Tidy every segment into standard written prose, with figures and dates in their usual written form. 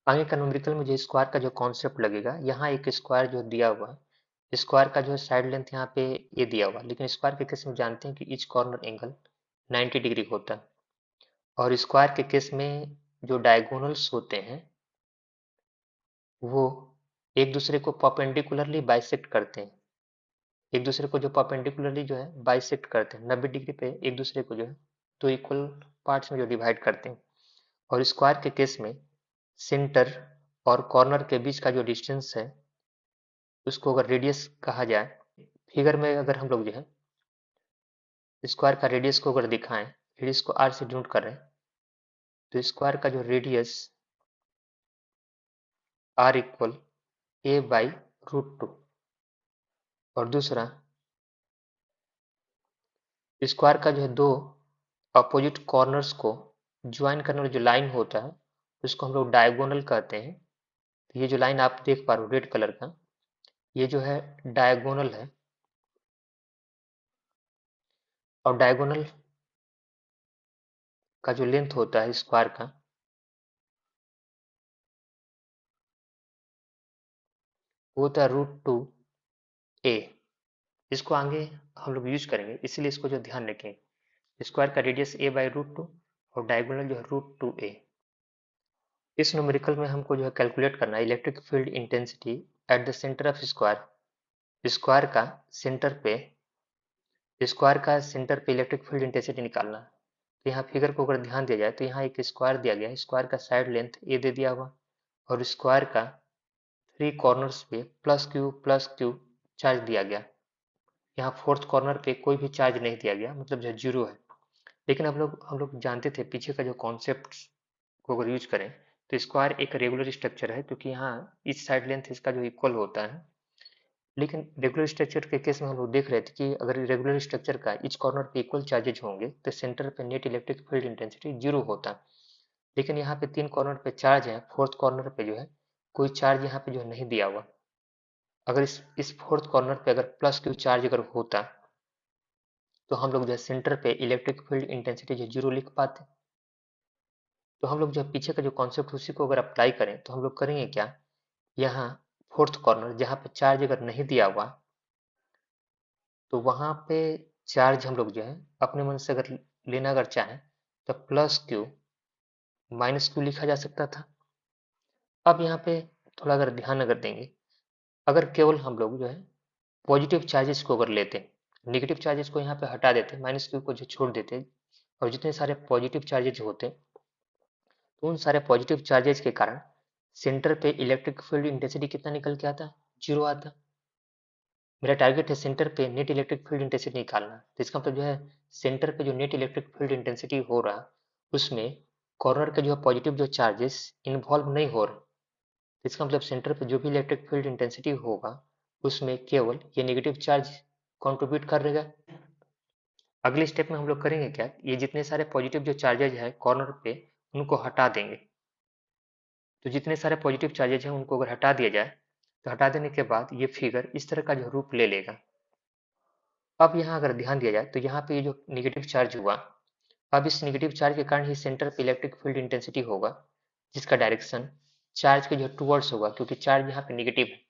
आगे का न्यूमेरिकल में जो स्क्वायर का जो कॉन्सेप्ट लगेगा, यहाँ एक स्क्वायर जो दिया हुआ है, स्क्वायर का जो साइड लेंथ यहाँ पे ये दिया हुआ है, लेकिन स्क्वायर के केस में जानते हैं कि ईच कॉर्नर एंगल 90 डिग्री होता है। और स्क्वायर के केस में जो डायगोनल्स होते हैं वो एक दूसरे को परपेंडिकुलरली बाइसेक्ट करते हैं। एक दूसरे को जो परपेंडिकुलरली जो है बाइसेक्ट करते हैं, 90 डिग्री पे एक दूसरे को जो है दो इक्वल पार्ट्स में जो डिवाइड करते हैं। और स्क्वायर के केस में सेंटर और कॉर्नर के बीच का जो डिस्टेंस है उसको अगर रेडियस कहा जाए, फिगर में अगर हम लोग जो है स्क्वायर का रेडियस को अगर दिखाएं, रेडियस को आर से डिनोट कर रहे हैं, तो स्क्वायर का जो radius r equal a by √2। और दूसरा स्क्वायर का जो है दो अपोजिट कॉर्नर्स को ज्वाइन करने वाला जो लाइन होता है उसको हम लोग डायगोनल कहते हैं। तो ये जो लाइन आप देख पा रहे हो रेड कलर का, ये जो है डायगोनल है। और डायगोनल का जो लेंथ होता है स्क्वायर का वो होता है √2a। इसको आगे हम लोग यूज करेंगे, इसीलिए इसको जो ध्यान रखें, स्क्वायर का रेडियस a बाई √2 और डायगोनल जो है √2a। इस न्यूमेरिकल में हमको जो है कैलकुलेट करना है electric field intensity at the centre of square. Square का सेंटर पे इलेक्ट्रिक फील्ड इंटेंसिटी निकालना है। तो यहाँ फिगर को अगर ध्यान दिया जाए तो यहाँ एक स्क्वायर दिया गया है, स्क्वायर का साइड लेंथ ए दे दिया हुआ और स्क्वायर का थ्री कॉर्नर्स पे प्लस क्यू चार्ज दिया गया। यहाँ फोर्थ कॉर्नर पे कोई भी चार्ज नहीं दिया गया, मतलब जो जीरो है। लेकिन हम लोग जानते थे पीछे का जो कॉन्सेप्ट को अगर यूज करें तो स्क्वायर एक रेगुलर स्ट्रक्चर है, क्योंकि यहाँ इस साइड लेंथ इसका जो इक्वल होता है। लेकिन रेगुलर स्ट्रक्चर के केस में हम लोग देख रहे थे कि अगर रेगुलर स्ट्रक्चर का इच कॉर्नर पे इक्वल चार्जेज होंगे तो सेंटर पे net electric field intensity zero होता। लेकिन यहाँ पे तीन कॉर्नर पे चार्ज है, फोर्थ कॉर्नर पे जो है कोई चार्ज यहाँ पे जो है नहीं दिया हुआ। अगर इस फोर्थ कॉर्नर पे अगर प्लस क्यू चार्ज अगर होता तो हम लोग जो है सेंटर पे इलेक्ट्रिक फील्ड इंटेंसिटी जो जीरो लिख पाते। तो हम लोग जो है पीछे का जो कॉन्सेप्ट उसी को अगर अप्लाई करें तो हम लोग करेंगे क्या, यहाँ फोर्थ कॉर्नर जहाँ पे चार्ज अगर नहीं दिया हुआ तो वहां पे चार्ज हम लोग जो है अपने मन से अगर लेना अगर चाहें तो प्लस क्यू माइनस क्यू लिखा जा सकता था। अब यहाँ पे थोड़ा अगर ध्यान अगर देंगे, अगर केवल हम लोग जो है पॉजिटिव चार्जेस को अगर लेते, नेगेटिव चार्जेस को यहाँ पे हटा देते, माइनस क्यू को जो छोड़ देते, और जितने सारे पॉजिटिव चार्जेज होते तो उन सारे पॉजिटिव चार्जेज के कारण सेंटर पे इलेक्ट्रिक फील्ड इंटेंसिटी कितना निकल के आता, जीरो आता। मेरा टारगेट है सेंटर पे नेट इलेक्ट्रिक फील्ड इंटेंसिटी निकालना, तो इसका मतलब जो है सेंटर पे जो नेट इलेक्ट्रिक फील्ड इंटेंसिटी हो रहा उसमें कॉर्नर के जो है पॉजिटिव जो चार्जेस इन्वॉल्व नहीं हो रहे। तो इसका मतलब सेंटर पे जो भी इलेक्ट्रिक फील्ड इंटेंसिटी होगा उसमें केवल ये नेगेटिव चार्ज कंट्रीब्यूट कर रहेगा। अगले स्टेप में हम लोग करेंगे क्या, ये जितने सारे पॉजिटिव जो चार्जेज है कॉर्नर पे उनको हटा देंगे। तो जितने सारे पॉजिटिव चार्जेज हैं उनको अगर हटा दिया जाए तो हटा देने के बाद ये फिगर इस तरह का जो रूप ले लेगा। अब यहाँ अगर ध्यान दिया जाए तो यहाँ पे ये जो नेगेटिव चार्ज हुआ, अब इस नेगेटिव चार्ज के कारण ही सेंटर पे इलेक्ट्रिक फील्ड इंटेंसिटी होगा जिसका डायरेक्शन चार्ज के जो टूवर्ड्स होगा, क्योंकि चार्ज यहाँ पे नेगेटिव है।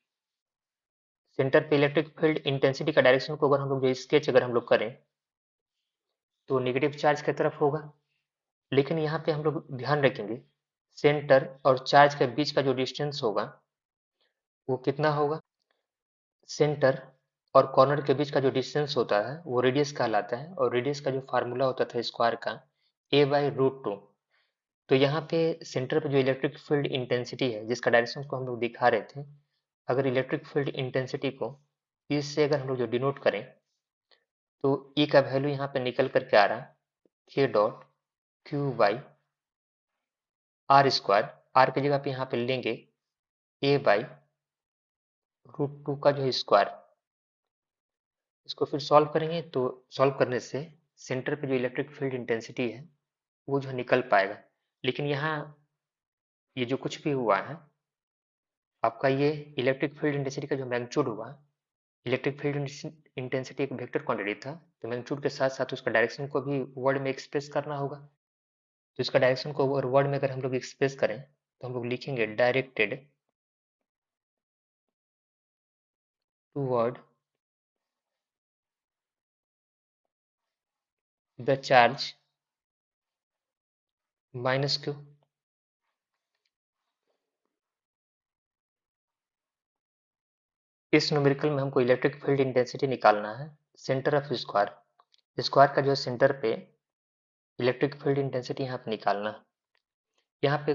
सेंटर पे इलेक्ट्रिक फील्ड इंटेंसिटी का डायरेक्शन को अगर हम लोग जो स्केच अगर हम लोग करें तो नेगेटिव चार्ज की तरफ होगा। लेकिन यहाँ पे हम लोग ध्यान रखेंगे सेंटर और चार्ज के बीच का जो डिस्टेंस होगा वो कितना होगा। सेंटर और कॉर्नर के बीच का जो डिस्टेंस होता है वो रेडियस कहलाता है, और रेडियस का जो फार्मूला होता था स्क्वायर का a/√2। तो यहाँ पे सेंटर पे जो इलेक्ट्रिक फील्ड इंटेंसिटी है जिसका डायरेक्शन को हम लोग दिखा रहे थे, अगर इलेक्ट्रिक फील्ड इंटेंसिटी को इससे अगर हम लोग जो डिनोट करें तो E का वैल्यू यहाँ पे निकल करके आ रहा है k.q/r²। r की जगह पे यहाँ पे लेंगे a/√2 का जो स्क्वायर। इसको फिर सॉल्व करेंगे तो सॉल्व करने से सेंटर पे जो इलेक्ट्रिक फील्ड इंटेंसिटी है वो जो निकल पाएगा। लेकिन यहाँ ये जो कुछ भी हुआ है आपका, ये इलेक्ट्रिक फील्ड इंटेंसिटी का जो मैग्नीट्यूड हुआ, इलेक्ट्रिक फील्ड इंटेंसिटी एक वेक्टर क्वांटिटी था, तो मैग्नीट्यूड के साथ साथ उसका डायरेक्शन को भी वर्ड में एक्सप्रेस करना होगा। तो इसका डायरेक्शन को वर्ड में अगर हम लोग एक्सप्रेस करें तो हम लोग लिखेंगे directed toward the charge minus Q. इस न्यूमेरिकल में हमको इलेक्ट्रिक फील्ड इंटेंसिटी निकालना है सेंटर ऑफ स्क्वायर। स्क्वायर का जो सेंटर पे इलेक्ट्रिक फील्ड इंटेंसिटी यहाँ पे निकालना है। यहाँ पे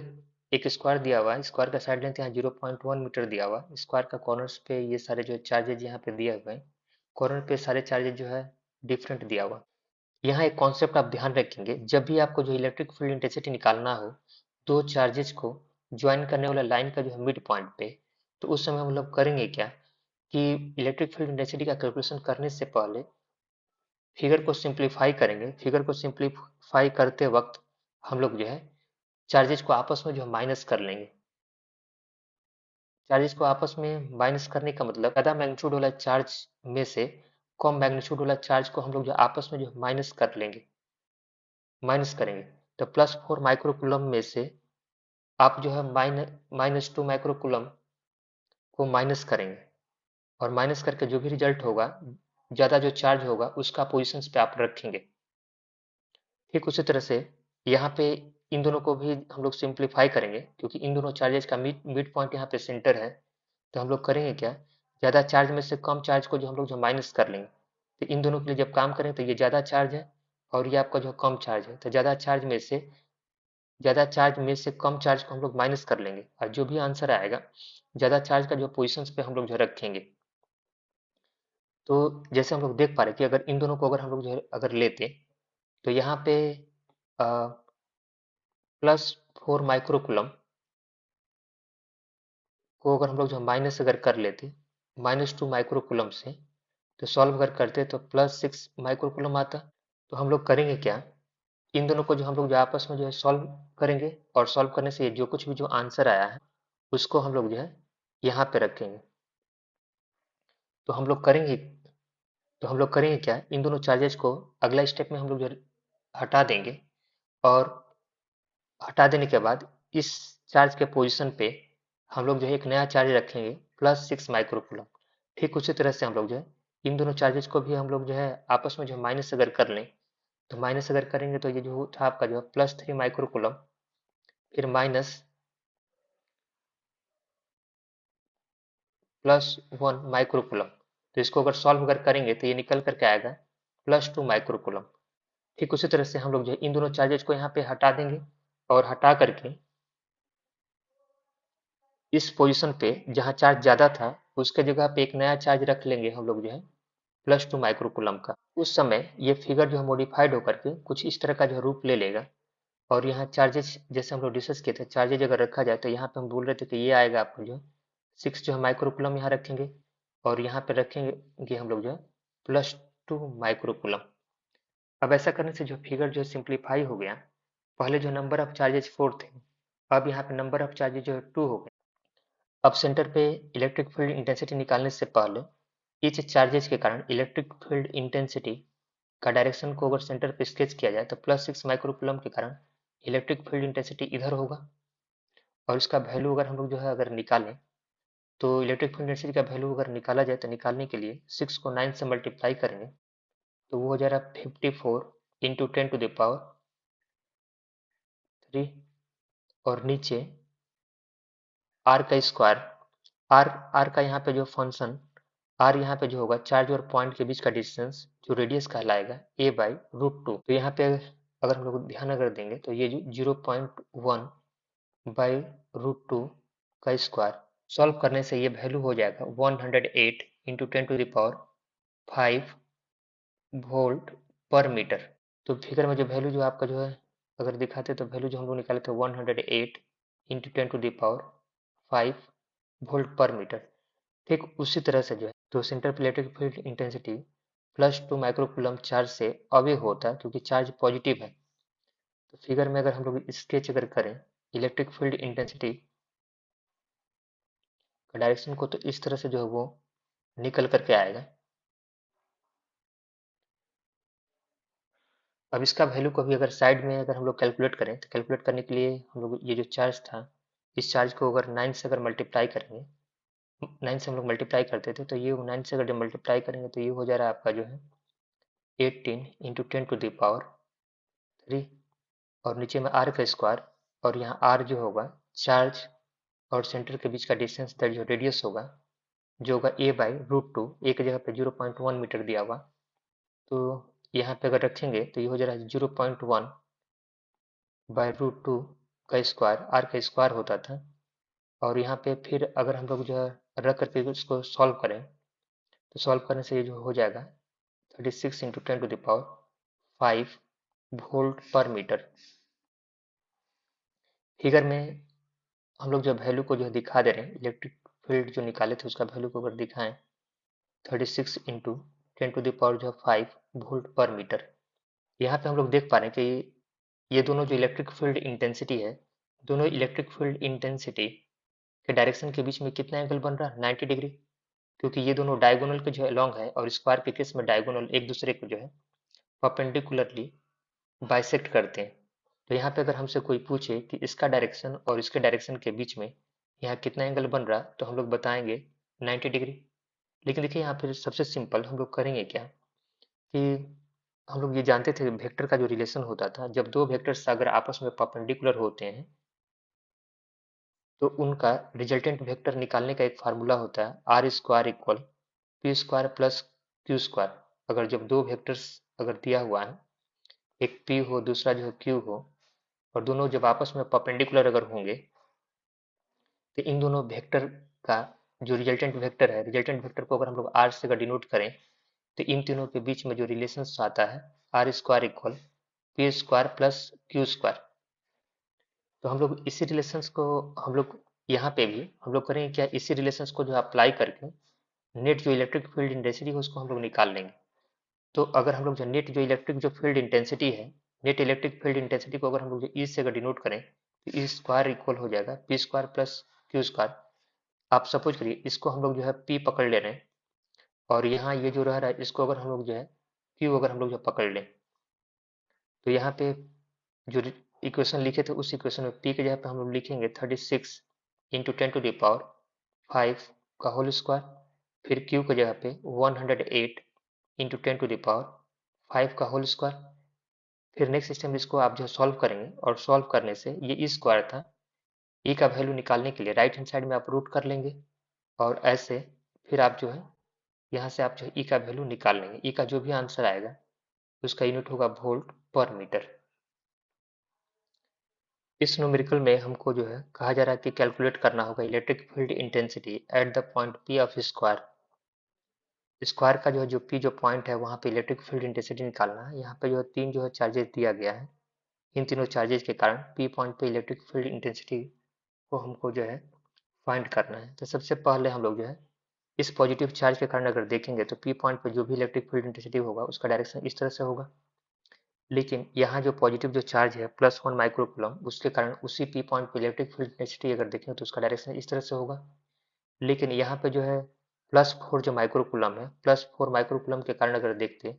एक स्क्वायर दिया हुआ है, स्क्वायर का साइड लेंथ यहाँ 0.1 मीटर दिया हुआ है। स्क्वायर का कॉर्नर्स पे ये सारे जो चार्जेज यहाँ पे दिए हुए हैं, कॉर्नर पे सारे चार्जेज जो है डिफरेंट दिया हुआ। यहाँ एक कॉन्सेप्ट आप ध्यान रखेंगे, जब भी आपको जो इलेक्ट्रिक फील्ड इंटेंसिटी निकालना हो दो चार्जेज को ज्वाइन करने वाला लाइन का जो है मिड पॉइंट पे, तो उस समय हम लोग करेंगे क्या कि इलेक्ट्रिक फील्ड इंटेंसिटी का कैलकुलेशन करने से पहले फिगर को सिंप्लीफाई करेंगे। फिगर को सिंप्लीफाई करते वक्त हम लोग जो है चार्जेस को आपस में जो है माइनस कर लेंगे। चार्जेस को आपस में माइनस करने का मतलब ज्यादा मैग्नीट्यूड वाला चार्ज में से कम मैग्नीट्यूड वाला चार्ज को हम लोग जो आपस में जो माइनस कर लेंगे, माइनस करेंगे। तो +4 माइक्रोकुलम में से आप जो है -2 माइक्रोकुलम को माइनस करेंगे, और माइनस करके जो भी रिजल्ट होगा, ज्यादा जो चार्ज होगा उसका पोजिशन पे आप रखेंगे। ठीक उसी तरह से यहाँ पे इन दोनों को भी हम लोग सिंप्लीफाई करेंगे, क्योंकि इन दोनों चार्जेस का मिड पॉइंट यहाँ पे सेंटर है। तो हम लोग करेंगे क्या, ज़्यादा चार्ज में से कम चार्ज को जो हम लोग जो माइनस कर लेंगे। तो इन दोनों के लिए जब काम करें तो ये ज़्यादा चार्ज है और ये आपका जो कम चार्ज है, तो ज़्यादा चार्ज में से कम चार्ज को हम लोग माइनस कर लेंगे, और जो भी आंसर आएगा ज़्यादा चार्ज का जो पोजिशन पे हम लोग जो रखेंगे। तो जैसे हम लोग देख पा रहे कि अगर इन दोनों को अगर हम लोग जो है अगर लेते, तो यहाँ पे +4 माइक्रोकुलम को अगर हम लोग जो माइनस अगर कर लेते -2 माइक्रोकुलम से, तो सॉल्व अगर करते तो +6 माइक्रोकुलम आता। तो हम लोग करेंगे क्या, इन दोनों को जो हम लोग जो आपस में जो है सॉल्व करेंगे, और सॉल्व करने से जो कुछ भी जो आंसर आया है उसको हम लोग जो है यहाँ पे रखेंगे। तो हम लोग करेंगे तो हम लोग करेंगे क्या, इन दोनों चार्जेस को अगला स्टेप में हम लोग जो है हटा देंगे, और हटा देने के बाद इस चार्ज के पोजीशन पे हम लोग जो है एक नया चार्ज रखेंगे +6 माइक्रोकुलम। ठीक उसी तरह से हम लोग जो है इन दोनों चार्जेस को भी हम लोग जो है आपस में जो माइनस अगर कर लें, तो माइनस अगर करेंगे तो ये जो था आपका जो है +3 माइक्रोकुलम, फिर +1 माइक्रोकुलम। तो इसको अगर सॉल्व अगर करेंगे तो ये निकल करके आएगा +2 माइक्रोकुलम। ठीक उसी तरह से हम लोग जो है इन दोनों चार्जेस को यहाँ पे हटा देंगे, और हटा करके इस पोजीशन पे जहाँ चार्ज ज़्यादा था उसके जगह पे एक नया चार्ज रख लेंगे हम लोग जो है +2 माइक्रोकुलम का। उस समय ये फिगर जो है मॉडिफाइड होकर के कुछ इस तरह का जो रूप ले लेगा, और यहाँ चार्जेस जैसे हम लोग डिस्कस किए थे, चार्जेज अगर रखा जाए तो यहाँ पे हम बोल रहे थे कि ये आएगा आपको जो 6 जो है माइक्रोकुलम यहाँ रखेंगे, और यहाँ पे रखेंगे हम लोग जो है +2 माइक्रोकुलम। अब ऐसा करने से जो फिगर जो सिंप्लीफाई हो गया, पहले जो नंबर ऑफ चार्जेज 4 थे, अब यहाँ पे नंबर ऑफ चार्जेज जो है 2 हो गए। अब सेंटर पे इलेक्ट्रिक फील्ड इंटेंसिटी निकालने से पहले इस चार्जेज के कारण इलेक्ट्रिक फील्ड इंटेंसिटी का डायरेक्शन को अगर सेंटर पे स्केच किया जाए तो +6 माइक्रोकुलम के कारण इलेक्ट्रिक फील्ड इंटेंसिटी इधर होगा, और इसका वैल्यू अगर हम लोग जो है अगर निकालें, तो इलेक्ट्रिक फील्ड इंटेंसिटी का वैल्यू अगर निकाला जाए तो निकालने के लिए 6 को 9 से मल्टीप्लाई करेंगे, तो वो हो जाएगा 54 इंटू 10⁻³ और नीचे आर का स्क्वायर। आर का यहाँ पे जो फंक्शन, आर यहाँ पे जो होगा चार्ज और पॉइंट के बीच का डिस्टेंस जो रेडियस कहलाएगा a/√2। तो यहाँ पे अगर हम लोग ध्यान अगर देंगे तो ये जो 0.1/√2 का स्क्वायर सॉल्व करने से ये वैल्यू हो जाएगा 108 इंटू 10⁵ वोल्ट पर मीटर। तो फिगर में जो वैल्यू जो आपका जो है अगर दिखाते तो वैल्यू जो हम लोग निकाले थे 108 इंटू 10⁵ वोल्ट पर मीटर। ठीक उसी तरह से जो है तो सेंटर पे electric field intensity +2 microcoulomb charge से अवे होता है, क्योंकि चार्ज पॉजिटिव है। तो फिगर में अगर हम लोग स्केच अगर करें इलेक्ट्रिक फील्ड इंटेंसिटी का डायरेक्शन को, तो इस तरह से जो है वो निकल करके आएगा। अब इसका वैल्यू को भी अगर साइड में अगर हम लोग कैलकुलेट करें, तो कैलकुलेट करने के लिए हम लोग ये जो चार्ज था इस चार्ज को अगर 9 से अगर मल्टीप्लाई करेंगे, 9 से हम लोग मल्टीप्लाई करते थे, तो ये 9 से अगर जब मल्टीप्लाई करेंगे तो ये हो जा रहा है आपका जो है 18 इंटू 10⁻³ और नीचे में r का स्क्वायर, और यहाँ r जो होगा चार्ज और सेंटर के बीच का डिस्टेंस, दैट जो रेडियस होगा जो होगा a/√2, a की जगह पे 0.1 मीटर दिया हुआ, तो यहाँ पे अगर रखेंगे तो ये हो जा रहा है 0.1/√2 का स्क्वायर, r का स्क्वायर होता था। और यहाँ पे फिर अगर हम लोग जो है रख करके उसको सॉल्व करें, तो सॉल्व करने से ये जो हो जाएगा 36 इंटू 10⁵ वोल्ट पर मीटर। फिगर में हम लोग जो वैल्यू को जो है दिखा दे रहे हैं, इलेक्ट्रिक फील्ड जो निकाले थे उसका वैल्यू को अगर दिखाएं 36 इंटू 10⁵ वोल्ट पर मीटर। यहाँ पे हम लोग देख पा रहे हैं कि ये दोनों जो इलेक्ट्रिक फील्ड इंटेंसिटी है, दोनों इलेक्ट्रिक फील्ड इंटेंसिटी के डायरेक्शन के बीच में कितना एंगल बन रहा है, 90 डिग्री, क्योंकि ये दोनों डायगोनल के जो है लॉन्ग है, और स्क्वायर के केस में डायगोनल एक दूसरे को जो है परपेंडिकुलरली बाइसेक्ट करते हैं। तो यहाँ पे अगर हमसे कोई पूछे कि इसका डायरेक्शन और इसके डायरेक्शन के बीच में यहाँ कितना एंगल बन रहा, तो हम लोग बताएंगे 90 डिग्री। लेकिन देखिए यहाँ पे सबसे सिंपल हम लोग करेंगे क्या कि हम लोग ये जानते थे वेक्टर का जो रिलेशन होता था, जब दो वेक्टर्स अगर आपस में परपेंडिकुलर होते हैं तो उनका रिजल्टेंट वेक्टर निकालने का एक फार्मूला होता है r² = p² प्लस q²। अगर जब दो वेक्टर्स अगर दिया हुआ है, एक p हो दूसरा जो है q हो, और दोनों जब आपस में परपेंडिकुलर अगर होंगे, तो इन दोनों वेक्टर का जो रिजल्टेंट वेक्टर है, रिजल्टेंट वेक्टर को अगर हम लोग r से अगर डिनोट करें, तो इन तीनों के बीच में जो रिलेशन आता है r² = p² प्लस q²। तो हम लोग इसी रिलेशंस को हम लोग यहाँ पे भी हम लोग करेंगे क्या, इसी रिलेशंस को जो अप्लाई करके नेट जो इलेक्ट्रिक फील्ड इंटेंसिटी है उसको हम लोग निकाल लेंगे। तो अगर हम लोग जो नेट जो इलेक्ट्रिक जो फील्ड इंटेंसिटी है, नेट इलेक्ट्रिक फील्ड इंटेंसिटी को अगर हम लोग जो ई से अगर डिनोट करें, तो ई² इक्वल हो जाएगा p² प्लस q²। आप सपोज करिए इसको हम लोग जो है p पकड़ ले रहे हैं, और यहाँ ये जो रह रहा है इसको अगर हम लोग जो है q अगर हम लोग जो पकड़ लें, तो यहाँ पे जो इक्वेशन लिखे थे उस इक्वेशन में p की जगह पे हम लोग लिखेंगे 36 इंटू 10⁵ का होल स्क्वायर, फिर q की जगह पे 108 इंटू 10⁵ का होल स्क्वायर। फिर नेक्स्ट स्टेप इसको आप जो सॉल्व करेंगे, और सॉल्व करने से ये ई स्क्वायर था, ई का वैल्यू निकालने के लिए राइट हैंड साइड में आप रूट कर लेंगे, और ऐसे फिर आप जो है यहाँ से आप जो है ई का वैल्यू निकाल लेंगे। ई का जो भी आंसर आएगा उसका यूनिट होगा वोल्ट पर मीटर। इस न्यूमेरिकल में हमको जो है कहा जा रहा है कि कैलकुलेट करना होगा electric field intensity at the point P of square. Square का जो है जो पी जो पॉइंट है वहाँ पे इलेक्ट्रिक फील्ड इंटेंसिटी निकालना है। यहाँ पे जो है तीन जो है चार्जेस दिया गया है, इन तीनों चार्जेस के कारण पी पॉइंट पे इलेक्ट्रिक फील्ड इंटेंसिटी को हमको जो है फाइंड करना है। तो सबसे पहले हम लोग जो है इस पॉजिटिव चार्ज के कारण अगर देखेंगे तो पी पॉइंट पे जो भी इलेक्ट्रिक फील्ड इंटेंसिटी होगा उसका डायरेक्शन इस तरह से होगा। लेकिन यहाँ जो पॉजिटिव जो चार्ज है +1 माइक्रोकूलम, उसके कारण उसी पी पॉइंट पे इलेक्ट्रिक फील्ड इंटेंसिटी अगर देखें तो उसका डायरेक्शन इस तरह से होगा। लेकिन यहाँ पे जो है +4 जो माइक्रोकूलम है, +4 माइक्रोकूलम के कारण अगर देखते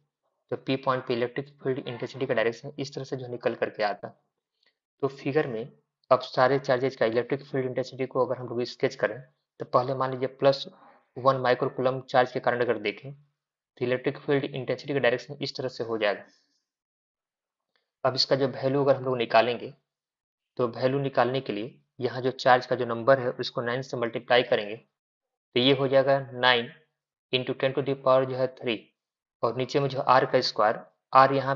तो पी पॉइंट पे इलेक्ट्रिक फील्ड इंटेंसिटी का डायरेक्शन इस तरह से जो निकल करके आता। तो फिगर में अब सारे चार्जेज का इलेक्ट्रिक फील्ड इंटेंसिटी को अगर हम लोग स्केच करें, तो पहले मान लीजिए +1 माइक्रोकूलम चार्ज के कारण अगर देखें तो इलेक्ट्रिक फील्ड इंटेंसिटी का डायरेक्शन इस तरह से हो जाएगा। अब इसका जो वैल्यू अगर हम लोग निकालेंगे, तो वैल्यू निकालने के लिए यहाँ जो चार्ज का जो नंबर है उसको 9 से मल्टीप्लाई करेंगे, तो ये हो जाएगा 9 इंटू 10⁻³ जो है 3, और नीचे में जो r का स्क्वायर, r यहाँ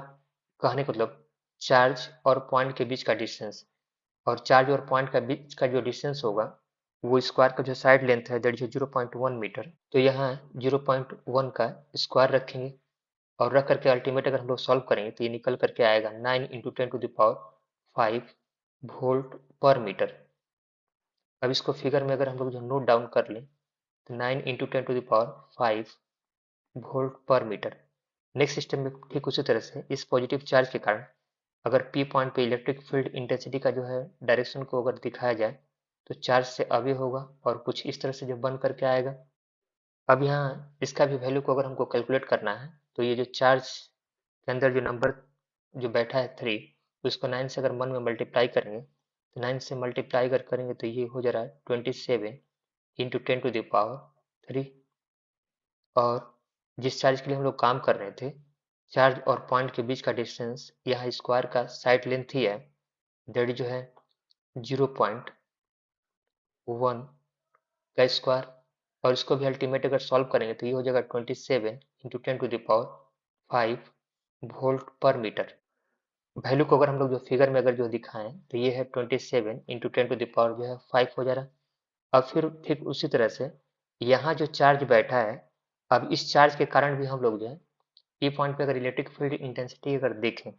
कहने का मतलब चार्ज और पॉइंट के बीच का डिस्टेंस, और चार्ज और पॉइंट का बीच का जो डिस्टेंस होगा वो स्क्वायर का जो साइड लेंथ है दैट इज 0.1 मीटर, तो यहाँ 0.1 का स्क्वायर रखेंगे, और रख करके अल्टीमेट अगर हम लोग सॉल्व करेंगे तो ये निकल करके आएगा 9 इंटू 10⁵ वोल्ट पर मीटर। अब इसको फिगर में अगर हम लोग जो नोट डाउन कर लें, तो 9 इंटू 10⁵ वोल्ट पर मीटर। नेक्स्ट सिस्टम में ठीक उसी तरह से इस पॉजिटिव चार्ज के कारण अगर पी पॉइंट पे इलेक्ट्रिक फील्ड इंटेंसिटी का जो है डायरेक्शन को अगर दिखाया जाए, तो चार्ज से अवे होगा और कुछ इस तरह से जो बन करके आएगा। अब यहाँ इसका भी वैल्यू को अगर हमको कैलकुलेट करना है, तो ये जो चार्ज के अंदर जो नंबर जो बैठा है 3, उसको 9 से अगर 1 में मल्टीप्लाई करेंगे तो 9 से मल्टीप्लाई अगर करेंगे तो ये हो जा रहा है 27 इंटू 10⁻3। और जिस चार्ज के लिए हम लोग काम कर रहे थे, चार्ज और पॉइंट के बीच का डिस्टेंस यहाँ स्क्वायर का साइड लेंथ ही है, दैट जो है 0.1 का स्क्वायर। और इसको भी अल्टीमेट अगर सॉल्व करेंगे तो ये हो जाएगा 27 इंटू 10⁵ वोल्ट पर मीटर। वैल्यू को अगर हम लोग जो फिगर में अगर जो दिखाएं तो ये है 27 इंटू 10⁵ जो है 5 हो जा रहा है। अब फिर ठीक उसी तरह से यहाँ जो चार्ज बैठा है, अब इस चार्ज के कारण भी हम लोग जो है पी पॉइंट पे अगर इलेक्ट्रिक फील्ड इंटेंसिटी अगर देखें,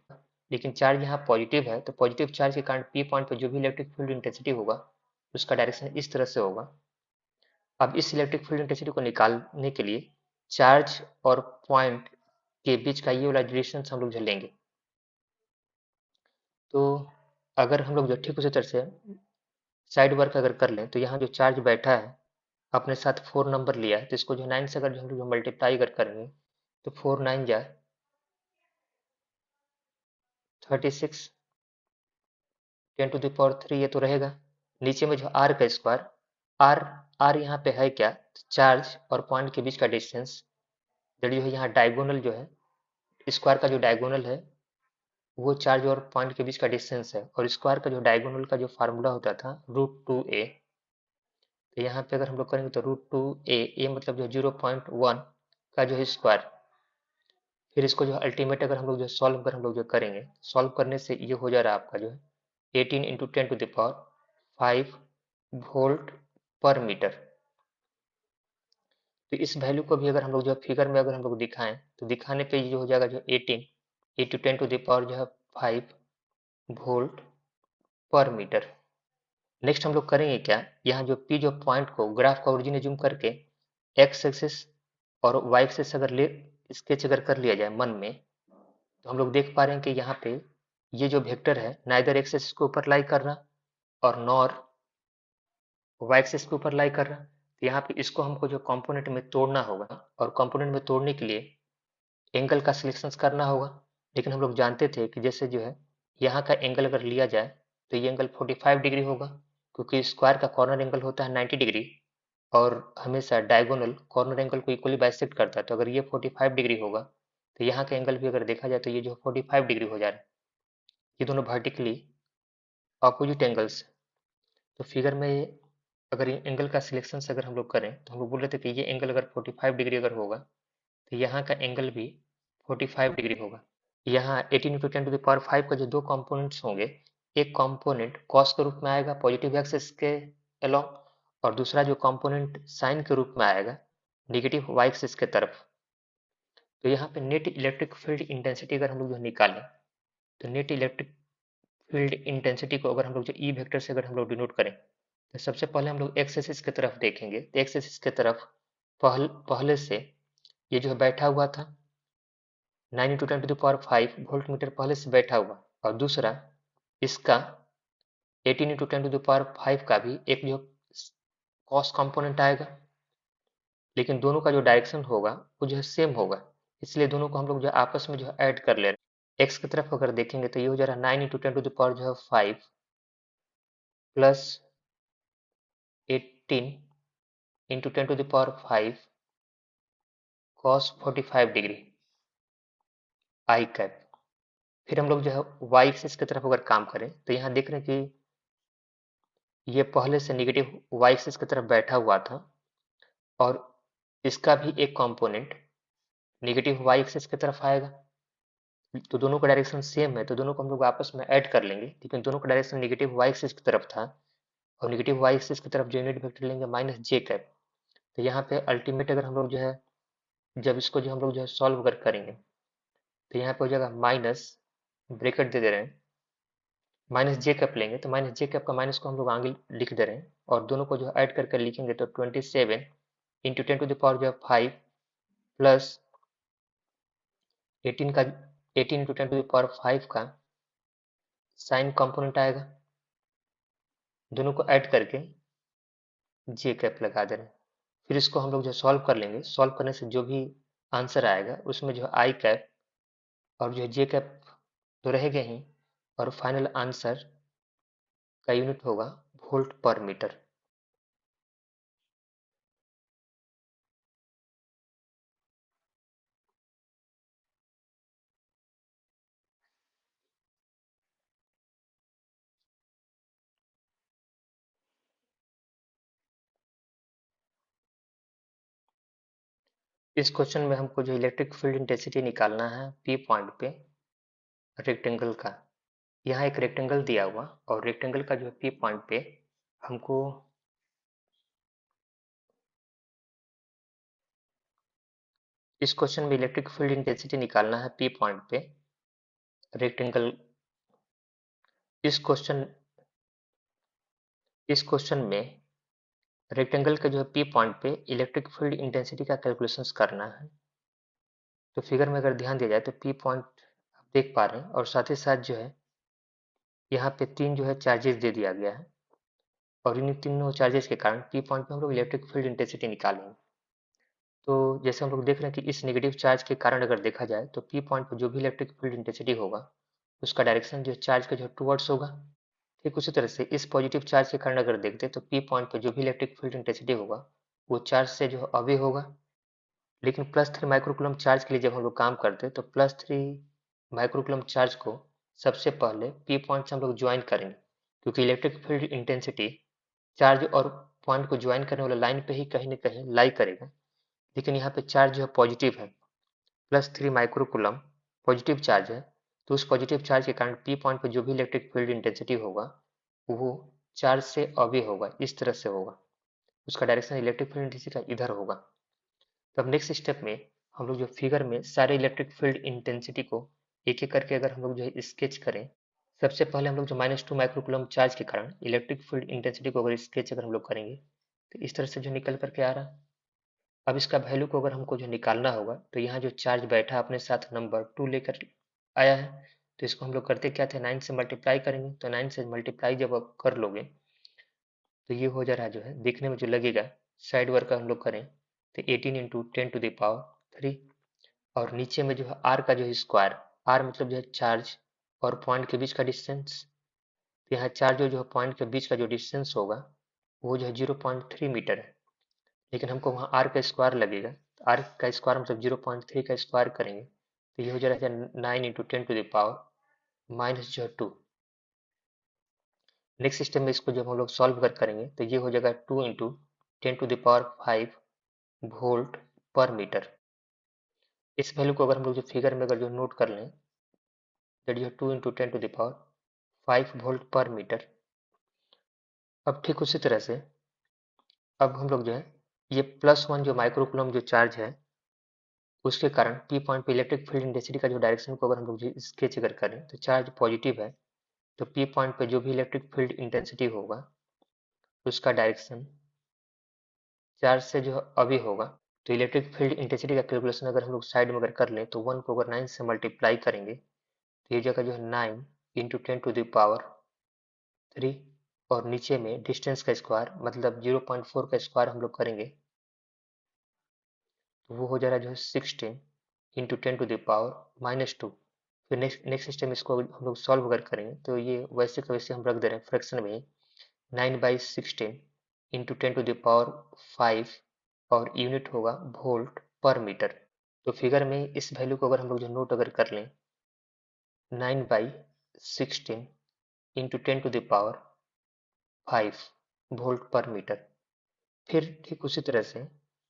लेकिन चार्ज यहाँ पॉजिटिव है, तो पॉजिटिव चार्ज के कारण पी पॉइंट पे जो भी इलेक्ट्रिक फील्ड इंटेंसिटी होगा उसका डायरेक्शन इस तरह से होगा। अब इस इलेक्ट्रिक फील्ड इंटेंसिटी को निकालने के लिए चार्ज और पॉइंट के बीच का ये वाला डिस्टेंस हम लोग जो लेंगे। तो अगर हम लोग जो ठीक उसी तरह से साइड वर्क अगर कर लें तो यहाँ जो चार्ज बैठा है अपने साथ 4 नंबर लिया है, तो इसको जो 9 से अगर हम लोग मल्टीप्लाई अगर करेंगे तो 4 9 जा 36 10⁻3 ये तो रहेगा। नीचे में जो r का स्क्वायर, r r यहाँ पे है क्या, चार्ज और पॉइंट के बीच का डिस्टेंस, जो है यहाँ डायगोनल जो है स्क्वायर का जो डायगोनल है वो चार्ज और पॉइंट के बीच का डिस्टेंस है। और स्क्वायर का जो डायगोनल का जो फार्मूला होता था √2a, तो यहाँ पे अगर हम लोग करेंगे तो √2a, ए मतलब जो 0.1 का जो है स्क्वायर। फिर इसको जो अल्टीमेट अगर हम लोग जो सॉल्व कर हम लोग जो करेंगे, सॉल्व करने से ये हो जा रहा है आपका जो है 18 इंटू 10⁵ वोल्ट पर मीटर। तो इस वैल्यू को भी अगर हम लोग जो फिगर में अगर हम लोग दिखाएं तो दिखाने पे ये हो जाएगा जो 18 इंटू 10⁻⁵ जो है 5 वोल्ट पर मीटर। नेक्स्ट हम लोग करेंगे क्या, यहाँ जो पी जो पॉइंट को ग्राफ का ओरिजिन जूम करके एक्स एक्सिस और वाई एक्सिस अगर ले स्केच अगर कर लिया जाए मन में, तो हम लोग देख पा रहे हैं कि यहाँ पे ये जो वेक्टर है नाइदर एक्स एक्सिस के ऊपर लाई कर रहा और नॉर वाई एक्सिस के ऊपर लाई कर रहा। तो यहाँ पे इसको हमको जो कंपोनेंट में तोड़ना होगा, और कंपोनेंट में तोड़ने के लिए एंगल का सिलेक्शन करना होगा। लेकिन हम लोग जानते थे कि जैसे जो है यहाँ का एंगल अगर लिया जाए तो ये एंगल 45 डिग्री होगा, क्योंकि स्क्वायर का कॉर्नर एंगल होता है 90 डिग्री और हमेशा डायगोनल कॉर्नर एंगल को इक्वली बाइसेक्ट करता है। तो अगर ये 45 डिग्री होगा तो यहाँ का एंगल भी अगर देखा जाए तो ये जो 45 डिग्री हो जा रहा है। ये दोनों वर्टिकली ऑपोजिट एंगल्स। तो फिगर में अगर एंगल का सिलेक्शन अगर हम लोग करें तो हम लोग बोल रहे थे कि ये एंगल अगर 45 डिग्री अगर होगा तो यहाँ का एंगल भी 45 डिग्री होगा। यहाँ 18 इंटू 10⁵ का जो दो कंपोनेंट्स होंगे, एक कंपोनेंट कॉस के रूप में आएगा पॉजिटिव एक्सिस के अलोंग, और दूसरा जो कंपोनेंट साइन के रूप में आएगा नेगेटिव वाई एक्सिस के तरफ। तो यहाँ पे नेट इलेक्ट्रिक फील्ड इंटेंसिटी अगर हम लोग जो निकालें तो नेट इलेक्ट्रिक फील्ड इंटेंसिटी को अगर हम लोग जो ई वेक्टर से अगर हम लोग डिनोट करें तो सबसे पहले हम लोग एक्स एक्सिस की तरफ देखेंगे। तो एक्स एक्सिस की तरफ पहले से ये जो है बैठा हुआ था 9 इंटू 10⁵ वोल्ट मीटर पहले से बैठा हुआ, और दूसरा इसका 18 इंटू 10⁵ का भी एक जो कॉस कंपोनेंट आएगा, लेकिन दोनों का जो डायरेक्शन होगा वो जो है सेम होगा, इसलिए दोनों को हम लोग जो आपस में जो है ऐड कर ले रहे हैं। एक्स की तरफ अगर देखेंगे तो ये हो जा रहा है 9 इंटू 10⁵ जो है 5 plus 18 into 10⁵ cos 45 degree I cap. फिर हम लोग जो है वाई एक्सिस की तरफ अगर काम करें तो यहाँ देख रहे हैं कि ये पहले से नेगेटिव वाई एक्सिस की तरफ बैठा हुआ था, और इसका भी एक कंपोनेंट नेगेटिव वाई एक्सिस की तरफ आएगा। तो दोनों का डायरेक्शन सेम है, तो दोनों को हम लोग आपस में ऐड कर लेंगे, लेकिन दोनों का डायरेक्शन नेगेटिव वाई एक्सिस की तरफ था, और नेगेटिव वाई एक्सिस की तरफ जो यूनिट वेक्टर लेंगे माइनस जे कैप। तो यहाँ पे अल्टीमेट अगर हम लोग जो है जब इसको जो हम लोग जो है सॉल्व अगर करेंगे तो यहाँ पे हो जाएगा माइनस, ब्रैकेट दे रहे हैं, माइनस जे कैप लेंगे तो माइनस जे कैप का माइनस को हम लोग आगे लिख दे रहे हैं, और दोनों को जो ऐड करके लिखेंगे तो 27 इंटू 10⁻⁵ जो 5 प्लस 18 का 18 इंटू 10⁻⁵ का साइन कंपोनेंट आएगा, दोनों को ऐड करके जे कैप लगा दे रहे हैं। फिर इसको हम लोग जो सॉल्व कर लेंगे, सॉल्व करने से जो भी आंसर आएगा उसमें जो आई कैप और जो जे कैप तो रहेगा ही, और फाइनल आंसर का यूनिट होगा वोल्ट पर मीटर। इस क्वेश्चन में हमको जो इलेक्ट्रिक फील्ड इंटेंसिटी निकालना है पी पॉइंट पे रेक्टेंगल का। यहाँ एक रेक्टेंगल दिया हुआ और रेक्टेंगल का जो है पी पॉइंट पे हमको इस क्वेश्चन में इलेक्ट्रिक फील्ड इंटेंसिटी निकालना है पी पॉइंट पे रेक्टेंगल। इस क्वेश्चन में रेक्टेंगल के जो है पी पॉइंट पे इलेक्ट्रिक फील्ड इंटेंसिटी का कैलकुलेशंस करना है। तो फिगर में अगर ध्यान दिया जाए तो पी पॉइंट आप देख पा रहे हैं और साथ ही साथ जो है यहाँ पे 3 जो है चार्जेस दे दिया गया है और इन तीनों चार्जेस के कारण पी पॉइंट पे हम लोग इलेक्ट्रिक फील्ड इंटेंसिटी निकालेंगे। तो जैसे हम लोग देख रहे हैं कि इस नेगेटिव चार्ज के कारण अगर देखा जाए तो पी पॉइंट पर जो भी इलेक्ट्रिक फील्ड इंटेंसिटी होगा उसका डायरेक्शन जो चार्ज का जो टूवर्ड्स होगा। ठीक उसी तरह से इस पॉजिटिव चार्ज के कारण अगर देखते तो पी पॉइंट पर जो भी इलेक्ट्रिक फील्ड इंटेंसिटी होगा वो चार्ज से जो अवे होगा। लेकिन +3 माइक्रोकूलम चार्ज के लिए जब हम लोग काम करते हैं तो +3 माइक्रोकूलम चार्ज को सबसे पहले पी पॉइंट से हम लोग ज्वाइन करेंगे, क्योंकि इलेक्ट्रिक फील्ड इंटेंसिटी चार्ज और पॉइंट को ज्वाइन करने वाले लाइन पे ही कहीं ना कहीं लाई करेगा। लेकिन यहाँ पे चार्ज जो है पॉजिटिव है, +3 माइक्रोकूलम पॉजिटिव चार्ज है, तो उस पॉजिटिव चार्ज के कारण पी पॉइंट पर जो भी इलेक्ट्रिक फील्ड इंटेंसिटी होगा वो चार्ज से अवे होगा, इस तरह से होगा, उसका डायरेक्शन इलेक्ट्रिक फील्ड इंटेंसिटी का इधर होगा। तो अब नेक्स्ट स्टेप में हम लोग जो फिगर में सारे इलेक्ट्रिक फील्ड इंटेंसिटी को एक एक करके अगर हम लोग जो है स्केच करें। सबसे पहले हम लोग जो -2 माइक्रोकूलम चार्ज के कारण इलेक्ट्रिक फील्ड इंटेंसिटी को अगर स्केच अगर हम लोग करेंगे तो इस तरह से जो निकल करके आ रहा है। अब इसका वैल्यू को अगर हमको जो निकालना होगा तो यहाँ जो चार्ज बैठा अपने साथ नंबर 2 लेकर आया है, तो इसको हम लोग करते क्या थे 9 से मल्टीप्लाई करेंगे। तो 9 से मल्टीप्लाई जब आप कर लोगे तो ये हो जा रहा है जो है देखने में जो लगेगा, साइड वर्क हम लोग करें तो 18 इंटू 10⁻³ और नीचे में जो है आर का जो है स्क्वायर, आर मतलब जो है चार्ज और पॉइंट के बीच का डिस्टेंस। तो यहाँ चार्ज और जो है पॉइंट के बीच का जो डिस्टेंस होगा वो जो है 0.3 मीटर है, लेकिन हमको वहाँ आर का स्क्वायर लगेगा। तो आर का स्क्वायर मतलब 0.3 का स्क्वायर करेंगे तो ये हो जा रहा है 9 इंटू 10⁻⁻² जो है 2। नेक्स्ट सिस्टम में इसको जब हम लोग सॉल्व करेंगे तो ये हो जाएगा 2 इंटू 10⁵ वोल्ट पर मीटर। इस वैल्यू को अगर हम लोग जो फिगर में अगर जो नोट कर लें दैट इज 2 इंटू 10⁵ वोल्ट पर मीटर। अब ठीक उसी तरह से अब हम लोग जो है ये +1 जो माइक्रोकूलम जो चार्ज है उसके कारण पी पॉइंट पे इलेक्ट्रिक फील्ड इंटेंसिटी का जो डायरेक्शन को अगर हम लोग स्केच अगर करें तो चार्ज पॉजिटिव है, तो पी पॉइंट पे जो भी इलेक्ट्रिक फील्ड इंटेंसिटी होगा उसका डायरेक्शन चार्ज से जो अवे होगा। तो इलेक्ट्रिक फील्ड इंटेंसिटी का कैलकुलेशन अगर हम लोग साइड में अगर कर लें तो 1 को अगर 9 से मल्टीप्लाई करेंगे तो ये जगह जो है 9 इंटू 10⁻³ और नीचे में डिस्टेंस का स्क्वायर मतलब 0.4 का स्क्वायर हम लोग करेंगे तो वो हो जा रहा है जो है 16 इंटू 10⁻⁻²। फिर नेक्स्ट स्टेप इसको हम लोग सॉल्व अगर करेंगे तो ये वैसे का वैसे हम रख दे रहे हैं फ्रैक्शन में 9/16 इंटू 10⁵ और यूनिट होगा वोल्ट पर मीटर। तो फिगर में इस वैल्यू को अगर हम लोग जो नोट अगर कर लें 9/16 इंटू 10⁵ वोल्ट पर मीटर। फिर ठीक उसी तरह से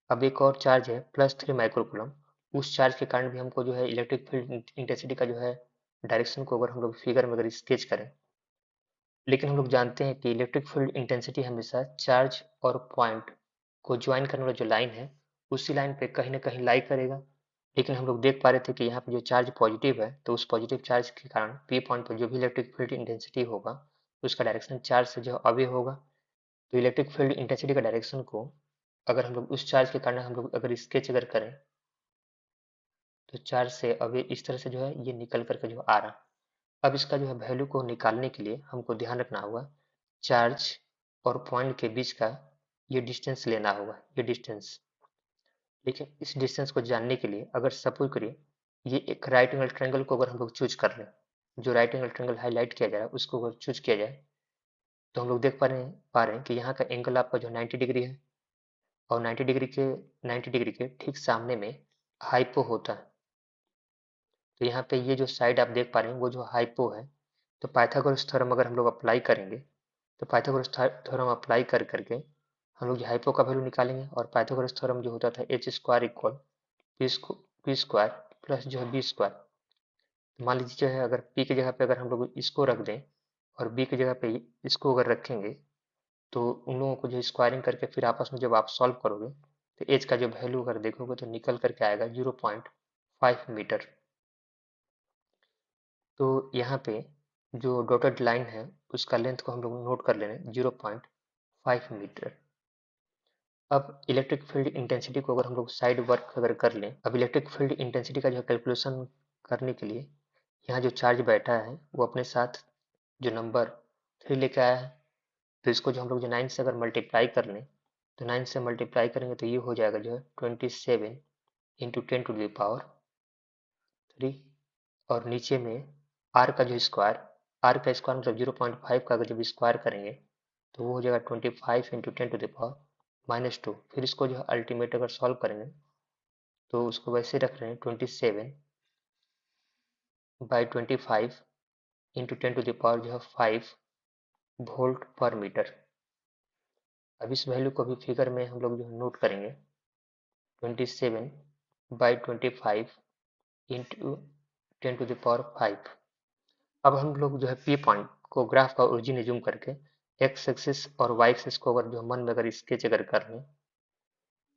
अब एक और चार्ज है +3 माइक्रोकूलम, उस चार्ज के कारण भी हमको जो है इलेक्ट्रिक फील्ड इंटेंसिटी का जो है डायरेक्शन को अगर हम लोग फिगर में अगर स्केच करें, लेकिन हम लोग जानते हैं कि इलेक्ट्रिक फील्ड इंटेंसिटी हमेशा चार्ज और पॉइंट को ज्वाइन करने वाला जो लाइन है उसी लाइन पे कहीं ना कहीं लाई करेगा। लेकिन हम लोग देख पा रहे थे कि यहाँ पे जो चार्ज पॉजिटिव है तो उस पॉजिटिव चार्ज के कारण पी पॉइंट पर जो भी इलेक्ट्रिक फील्ड इंटेंसिटी होगा उसका डायरेक्शन चार्ज से जो अवे होगा। तो इलेक्ट्रिक फील्ड इंटेंसिटी का डायरेक्शन को अगर हम लोग उस चार्ज के कारण हम लोग अगर स्केच अगर करें तो चार्ज से अवे इस तरह से जो है ये निकल करके जो आ रहा। अब इसका जो है वैल्यू को निकालने के लिए हमको ध्यान रखना होगा चार्ज और पॉइंट के बीच का ये डिस्टेंस लेना होगा, ये डिस्टेंस। लेकिन इस डिस्टेंस को जानने के लिए अगर सपोज करिए ये एक राइट एंगल ट्रायंगल को अगर हम लोग चूज कर लें, जो राइट एंगल ट्रायंगल हाईलाइट किया जा रहा है उसको अगर चूज किया जाए तो हम लोग देख पा रहे हैं कि यहाँ का एंगल आपका जो 90 डिग्री है, और 90 डिग्री के ठीक सामने में हाइपो होता है। तो यहाँ पे ये जो साइड आप देख पा रहे हैं वो जो हाइपो है, तो पाइथागोरस थ्योरम अगर हम लोग अप्लाई करेंगे, तो पाइथागोरस थ्योरम अप्लाई कर करके हम लोग हाइपो का वैल्यू निकालेंगे। और पाइथागोरस थ्योरम जो होता था H square equal P square plus जो है बी स्क्वायर। तो मान लीजिए जो है अगर पी की जगह पे अगर हम लोग इसको रख दें और बी की जगह पे इसको अगर रखेंगे, तो उन लोगों को जो स्क्वायरिंग करके फिर आपस में जब आप सॉल्व करोगे, तो एच का जो वैल्यू अगर देखोगे तो निकल करके आएगा 0.5 मीटर। तो यहाँ पे जो डॉटेड लाइन है उसका लेंथ को हम लोग नोट कर ले रहे हैं 0.5 मीटर। अब इलेक्ट्रिक फील्ड इंटेंसिटी को अगर हम लोग साइड वर्क अगर कर लें, अब इलेक्ट्रिक फील्ड इंटेंसिटी का जो कैलकुलेशन करने के लिए यहाँ जो चार्ज बैठा है वो अपने साथ जो नंबर 3 लेके आया है। तो इसको जो हम लोग जो 9 से अगर मल्टीप्लाई कर लें, तो 9 से मल्टीप्लाई करेंगे तो ये हो जाएगा जो है 27 इंटू 10⁻³ और नीचे में आर का जो स्क्वायर, आर का स्क्वायर मतलब 0.5 का अगर जब स्क्वायर करेंगे तो वो हो जाएगा 25 इंटू 10⁻²। फिर इसको जो है अल्टीमेट अगर सॉल्व करेंगे तो उसको वैसे रख रहे हैं 27/25 इंटू 10⁻5 वोल्ट पर मीटर। अब इस वैल्यू को भी फिगर में हम लोग जो है नोट करेंगे 27/25 इंटू 10⁻5। अब हम लोग जो है पी पॉइंट को ग्राफ का ओरिजिन जूम करके एक्स एक्सिस और वाई एक्सिस को अगर जो मन में अगर स्केच अगर कर लें,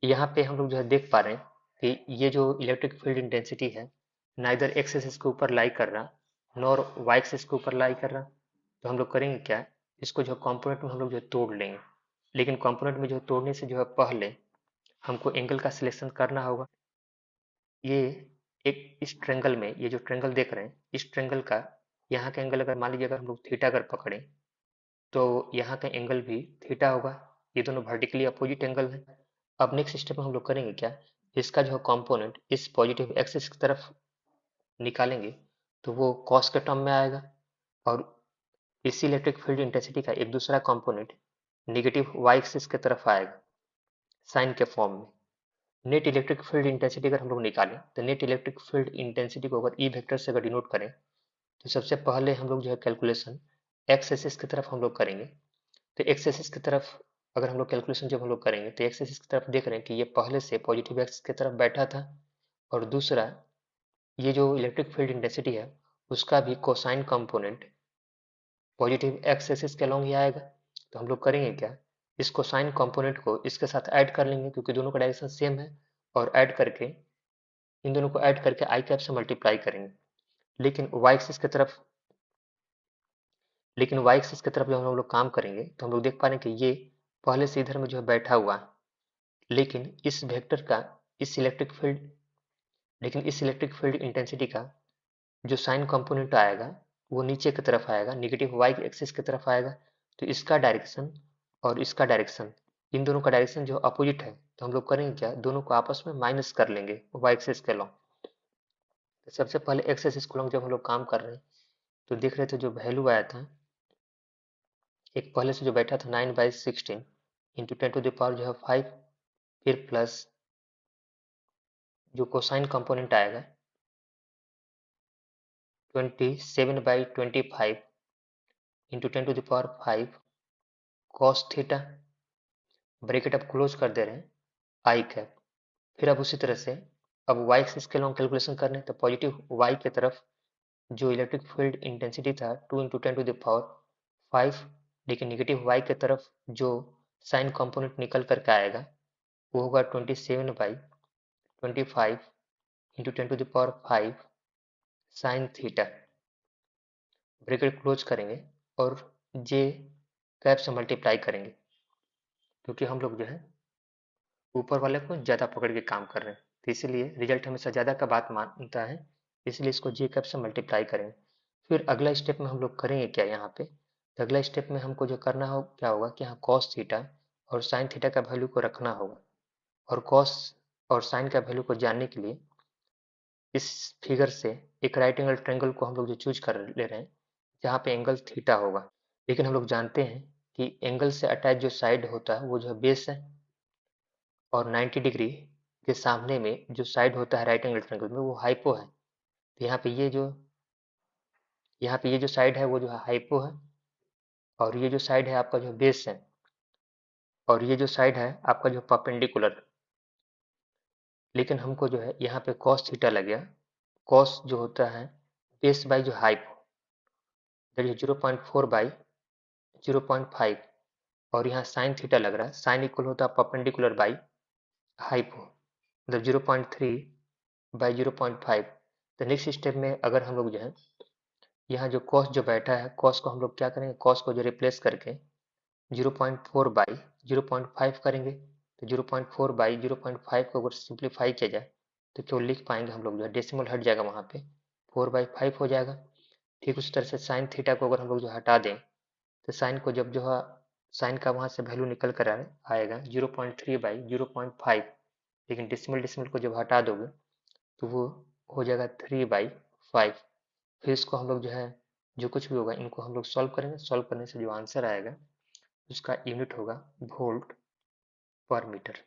यहाँ पे हम लोग जो है देख पा रहे हैं कि ये जो इलेक्ट्रिक फील्ड इंटेंसिटी है नाइदर एक्स एक्सिस के ऊपर लाई कर रहा नॉर वाई एक्सिस के ऊपर लाई कर रहा। तो हम लोग करेंगे क्या, इसको जो कंपोनेंट में हम लोग जो तोड़ लेंगे, लेकिन कंपोनेंट में जो तोड़ने से जो है पहले हमको एंगल का सिलेक्शन करना होगा। ये एक इस ट्रेंगल में, ये जो ट्रेंगल देख रहे हैं इस ट्रेंगल का यहाँ का एंगल अगर मान लीजिए अगर हम लोग थीटा अगर पकड़े तो यहाँ का एंगल भी थीटा होगा। ये दोनों वर्टिकली अपोजिट एंगल है। अब नेक्स्ट स्टेप में हम लोग करेंगे क्या, इसका जो है कंपोनेंट इस पॉजिटिव एक्सिस की तरफ निकालेंगे तो वो कॉस के टर्म में आएगा, और इसी इलेक्ट्रिक फील्ड इंटेंसिटी का एक दूसरा कंपोनेंट नेगेटिव वाई एक्सिस की तरफ आएगा साइन के फॉर्म में। नेट इलेक्ट्रिक फील्ड इंटेंसिटी अगर हम लोग निकालें तो नेट इलेक्ट्रिक फील्ड इंटेंसिटी को अगर ई वेक्टर से अगर डिनोट करें तो सबसे पहले हम लोग जो है कैलकुलेशन एक्स एक्सिस की तरफ हम लोग करेंगे। तो एक्स एक्सिस की तरफ अगर हम लोग कैलकुलेशन जब हम लोग करेंगे तो एक्स एक्सिस की तरफ देख रहे हैं कि ये पहले से पॉजिटिव एक्स की तरफ बैठा था, और दूसरा ये जो इलेक्ट्रिक फील्ड इंटेंसिटी है उसका भी cosine component positive x axis के अलॉन्ग ही आएगा। तो हम लोग करेंगे क्या, इस कोसाइन कंपोनेंट को इसके साथ ऐड कर लेंगे क्योंकि दोनों का डायरेक्शन सेम है, और ऐड करके इन दोनों को ऐड करके आई कैप से मल्टीप्लाई करेंगे। लेकिन वाई एक्सिस की तरफ जब हम लोग काम करेंगे तो हम लोग देख पा रहे हैं कि ये पहले से इधर में जो है बैठा हुआ है, लेकिन इस वेक्टर का इस इलेक्ट्रिक फील्ड लेकिन इस इलेक्ट्रिक फील्ड इंटेंसिटी का जो साइन कंपोनेंट आएगा वो नीचे की तरफ आएगा, नेगेटिव वाई एक्सिस की तरफ आएगा। तो इसका डायरेक्शन और इसका डायरेक्शन, इन दोनों का डायरेक्शन जो अपोजिट है, तो हम लोग करेंगे क्या, दोनों को आपस में माइनस कर लेंगे वाई एक्सिस के लॉन्ग। तो सबसे पहले एक्स एक्सिस को लॉन्ग जब हम लोग काम कर रहे हैं तो देख रहे थे जो वैल्यू आया था, एक पहले से जो बैठा था 9/16 इंटू 10⁻5 जो है 5, फिर प्लस जो कोसाइन कंपोनेंट आएगा 27/25 इंटू 10⁻5 कॉस थीटा, ब्रैकेट अब क्लोज कर दे रहे हैं आई कैप। फिर अब उसी तरह से अब वाई एक्सिस के लॉन्ग कैलकुलेशन करने तो पॉजिटिव वाई की तरफ जो इलेक्ट्रिक फील्ड इंटेंसिटी था 2 इंटू 10⁻5, लेकिन नेगेटिव वाई की तरफ जो साइन कंपोनेंट निकल करके आएगा वो होगा 27/25 into 10⁻5 sine theta, bracket close करेंगे और जे कैप से मल्टीप्लाई करेंगे क्योंकि हम लोग जो है ऊपर वाले को ज़्यादा पकड़ के काम कर रहे हैं, तो इसीलिए रिजल्ट हमेशा ज़्यादा का बात मानता है, इसलिए इसको जे कैप से मल्टीप्लाई करेंगे। फिर अगला स्टेप में हम लोग करेंगे क्या, यहाँ पे तो अगला स्टेप में हमको जो करना हो क्या होगा कि यहाँ कॉस थीटा और साइन थीटा का वैल्यू को रखना होगा, और कॉस और साइन का वैल्यू को जानने के लिए इस फिगर से एक राइट एंगल ट्रायंगल को हम लोग जो चूज कर ले रहे हैं जहाँ पे एंगल थीटा होगा। लेकिन हम लोग जानते हैं कि एंगल से अटैच जो साइड होता है वो जो है बेस है, और 90 डिग्री के सामने में जो साइड होता है राइट एंगल ट्रायंगल में वो हाइपो है। तो यहाँ पे ये जो साइड है वो जो है हाइपो है, और ये जो साइड है आपका जो बेस है, और ये जो साइड है आपका जो परपेंडिकुलर। लेकिन हमको जो है यहाँ पे कॉस थीटा लग गया। कॉस जो होता है बेस बाई जो हाइपो, दैट इज 0.4 बाई 0.5, और यहाँ साइन थीटा लग रहा है। साइन इक्वल होता है परपेंडिकुलर बाई हाइपो, मतलब 0.3 बाई 0.5। तो नेक्स्ट स्टेप में अगर हम लोग जो है यहाँ जो कॉस जो बैठा है, कॉस को हम लोग क्या करेंगे, कॉस को जो रिप्लेस करके 0.4 बाई 0.5 करेंगे। तो 0.4 बाई 0.5 को अगर सिंप्लीफाई किया जाए तो क्यों लिख पाएंगे हम लोग, जो है डेसिमल हट जाएगा वहाँ पे, 4/5 हो जाएगा। ठीक उसी तरह से साइन थीटा को अगर हम लोग जो हटा दें, तो साइन को जब जो है साइन का वहाँ से वैल्यू निकल कर आएगा 0.3 बाई 0.5, लेकिन डेसिमल डेसिमल को जब हटा दोगे तो वो हो जाएगा 3/5। फिर इसको हम लोग जो है जो कुछ भी होगा इनको हम लोग सॉल्व करेंगे। सॉल्व करने से जो आंसर आएगा उसका यूनिट होगा वोल्ट पर मीटर।